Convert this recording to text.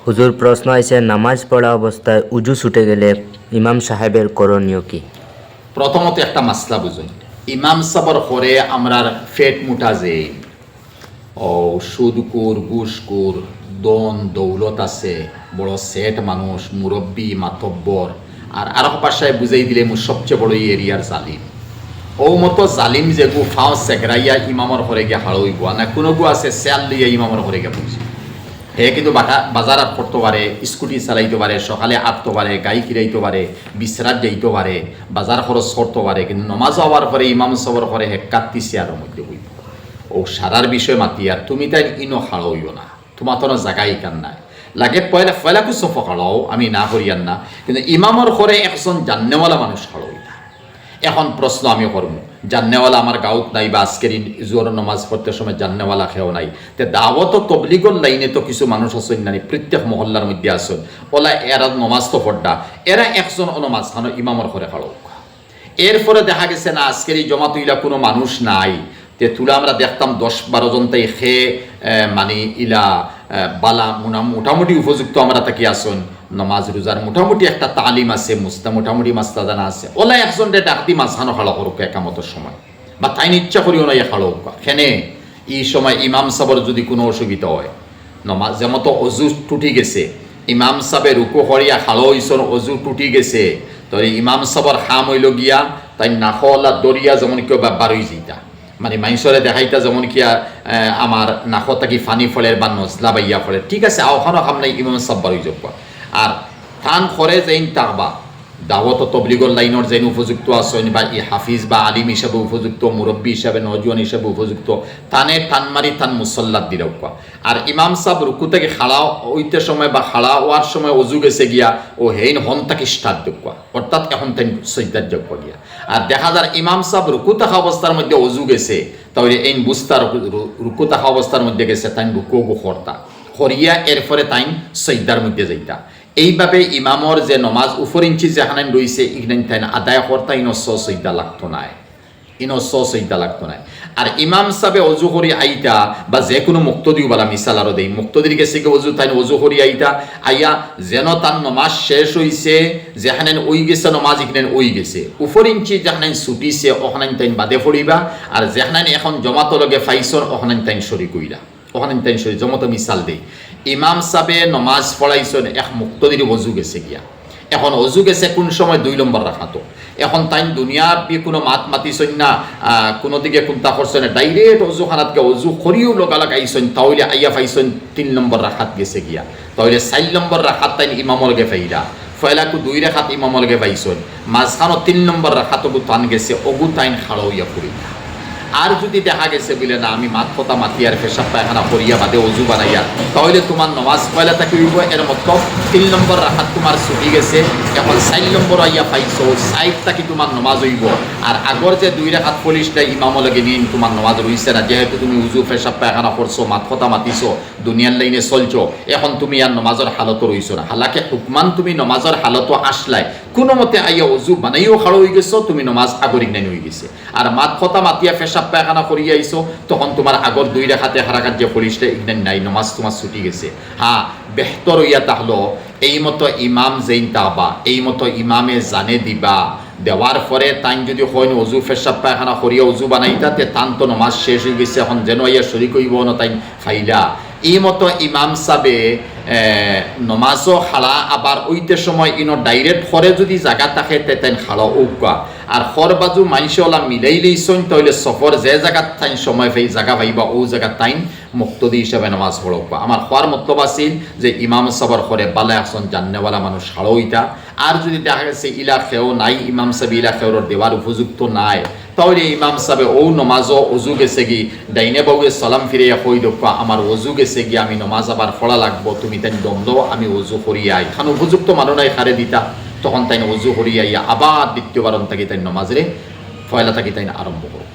হুজুর প্রশ্ন আছে, নামাজ পড়া অবস্থায় উজু ছুটে গেলে ইমাম সাহেবের করণীয় কি? প্রথমত একটা মাসলা বুঝুন, ইমাম সাবর করে আমরার ফেট মুঠা যে ও সুদকুর ঘুষকুর দন দৌলত আছে, বড় সেট মানুষ, মুরব্বী মাতব্বর, আর আরো পাশায় বুঝাই দিলে সবচেয়ে বড় এরিয়ার জালিম। ও মতো জালিম যে গু ফাও সেগরাইয়া ইমামর ঘরে গিয়ে হাড়ইব না, কোনো গু আছে সেল লিয়া ইমামর ঘরে গিয়ে বুঝি। হে কিন্তু বাজার আট করতে পারে, স্কুটি চালাইতে পারে, সকালে আটতে পারে, গাই কিরাইতে পারে, বিশ্রাত যাইতে পারে, বাজার খরচ করতে পারে, কিন্তু নমাজ হওয়ার পরে ইমাম সবর করে হে কাত্তি চেয়ারের মধ্যে বইব। ও সারার বিষয় মাতিয়া তুমি তাই ইনো হাড়ইও না, তোমার তো জায়গায় কান নাই লাগে পয়লা পয়লা কিছু ফকালাও আমি না করিয়ান না, কিন্তু ইমামর ঘরে একজন জান্নেওয়ালা মানুষ হাড়ই না। এখন প্রশ্ন আমি করব, জান্নেওয়ালা আমার গাঁত নাই বা আজকের জোর নমাজ পড়তে সময় জান্নেওয়ালা খেয়েও নাই, তে দাওয়াত তবলিগর লাইনে তো কিছু মানুষ আসেন না, প্রত্যেক মহল্লার মধ্যে আসেন, ওলা এরা নমাজ তো পড়া, এরা একজন নমাজ খানো ইমামর ঘরে খাড়ক। এরপরে দেখা গেছে না আজকের এই জমা তুইলা কোনো মানুষ নাই, তে তুলা আমরা দেখতাম 10-12 জন তাই খেয়ে মানে ইলা বালা মোটামুটি উপযুক্ত আমরা তাকে আসুন, নমাজ রোজার মোটামুটি একটা তালিম আছে, মোটামুটি মাস্তা জানা আছে, ওলা একজন ডাকতি মাঝখানো খাড়া করুক একামতের সময়, বা তাই ইচ্ছা করিও না খাড়ক খেনে এই সময় ইমাম সাবর যদি কোনো অসুবিধা হয়, নমাজ যেমন অজু টুটি গেছে, ইমাম সাবে রুকু হরিয়া খালো ইসন অজু টুটি গেছে, তো ইমাম সাবর হাম হইল গিয়া তাই নাখলা দরিয়া যেমন কেউ বারোই যেটা মানে মাইসরে দেখাইতা যেমন কিয়া আমার নাক থাকি ফানি ফলের বা নজলা বাইয়া ফলের, ঠিক আছে আওখানো খাম নাই ইমাম সাব বারোই যোগ। আর থান খরে যেইন তাকবা দাওয়াত তবলিগর লাইনের যেন উপযুক্ত আছেন, বা ই হাফিজ বা আলিম হিসাবে উপযুক্ত, মুরব্বী হিসাবে, নজওয়ান হিসাবে উপযুক্ত, তানে টান মারি টান মুসল্লাত দিলেও। আর ইমাম সাহেব রুকু থেকে খাড়া ওইতে সময় বা খাড়া হওয়ার সময় অজু গেছে গিয়া ও হেইন হন তাকে স্টার্ট যোগ, অর্থাৎ এখন তাই সৈদার যোগ গিয়া। আর দেখা যায় ইমাম সাহেব রুকু থাকা অবস্থার মধ্যে অজু গেছে, তাহলে এই বুস্তার রুকু থাকা অবস্থার মধ্যে গেছে তাই রুকু খরতা খরিয়া এরপরে তাই সৈদার মধ্যে যাইতা। এইভাবে ইমামর যে নমাজ উপর ইঞ্চি যেখানে রয়েছে ইখানে তাই আদায় করতা ইনো সৈদা লাগতো নাই, সৈদা লাগতো নাই। আর ইমাম সাহেব অজু করি আইতা বা যে কোনো মুক্তদিও বলা মিসাল আরো দেই, মুক্তদির গেছে অজু তাই অজু করি আইতা আইয়া যেন তার নমাজ শেষ হইছে, যেখানে ওই গেছে নমাজ এখানে ওই গেছে, উপর ইঞ্চি যেখানে ছুটিছে ওখানে তাই বাদে পড়িবা, আর যেখানে এখন জমাত লগে ফাইছর ওখানে তাই সরি কইরা, ওখানে তাই সরি জমত মিসাল দেই। ইমাম সাহেবে নমাজ পড়াইছেন, এক মুক্তদির অজু গেছে গিয়া, এখন অজু গেছে কোন সময় 2 নম্বর রাখাতো, এখন তাই দুনিয়ার কোনো মাত মাতিছেন না, কোনো দিকে কোনটা করছেন না, ডাইরেক্ট অজু খানাতকে অজু করিও লগালগ আইছেন, তাহলে আইয়া পাইছেন 3 নম্বর রাখাত গেছে গিয়া, তাহলে 4 নম্বর রাখাত তাই ইমামলকে ফাইরা ফয়লাকু 2 রাখাত ইমামলকে পাইছেন, মাঝখানো 3 নম্বর রাখাতকু টান গেছে, অগু তাইন খাড়াইয়া পড়ি। আর যদি দেখা গেছে বলে না আমি মাত কথা মাতিয়ার পেশাব পায়খানা করিয়া বাদে অজু বানাইয়া, তাহলে তোমার নমাজ পয়লা তাকে হইব, এর মতো 3 নম্বর রাখাত তোমার ছুটি গেছে, এখন 4 নম্বর আইয়া পাইছো, 4 তাকে তোমার নমাজ হইব। আর আগর যে 2 রাখাত পলিশটা ইমামলকে নিয়ে তোমার নমাজ রইছে না, যেহেতু তুমি উজু পেশাব পায়খানা করছো, মাত কথা মাতিছো, দুনিয়ার লাইনে চলছো, এখন তুমি আর নমাজের হালত রইছো না, হালাকে হুকমান তুমি নমাজের হালত আসলাই, কোনো মতে আইয়া অজু বানাইও খাড়ো হয়ে গেছো, তুমি নমাজ আগরিক নাই হয়ে গেছে। আর মাত কথা মাতিয়া পেশাব পায়খানা করিয়া আইছো, তখন তোমার আগর 2 রাখাতে হারাকাত যে পলিশটা ইগনান নাই, নমাজ তোমার ছুটি গেছে। হ্যাঁ, বেহতর হইয়া তাহলো এই মতো ইমাম যেইন তাবা, এই মতো ইমামে জানে দিবা, দেওয়ার পরে তাই যদি হয় অজু পেশাব পায়খানা করিয়া অজু বানাইতা, তে তান তো নমাজ শেষ হয়ে গেছে, এখন যেন ইয়া শরিক হইব না তাই ফাইলা। এই মতো ইমাম সাবে নমাজও খাড়া, আবার ওইতে সময় ইনো ডাইরেক্ট খরে যদি জায়গা থাকে তে তাই খাড়া উকা, আর খর বাজু মাইসে ওলা মিলাই লইছন, তাহলে সফর যে জায়গাত তাই সময় পাই জায়গা পাইবা ও জায়গা তাই মুক্তদি হিসাবে নামাজ পড়বা। আমার হওয়ার মতলব আছিল যে ইমাম সাবর করে বালা একজন জান্নেওয়ালা মানুষ হাড়ইতা। আর যদি দেখা গেছে ইলাকেও নাই, ইমাম সাহেব ইলাকেওর দেওয়ার উপযুক্ত নাই, তাহলে ইমাম সাহেব ও নমাজও অজু গেছে গি ডাইনে বাবুয়ে সালাম ফিরিয়া কই দেখবা আমার অজু গেছে গিয়ে আমি নমাজ আবার পড়া লাগবো, তুমি তাই দমদ আমি অজু করিয়াই, খান উপযুক্ত মানুষ নাই খারে দিতা, তখন তাই অজু করিয়াইয়া আবার দ্বিতীয়বার তাকে তাই নমাজরে ফয়লা থাকি তাই আরম্ভ করো।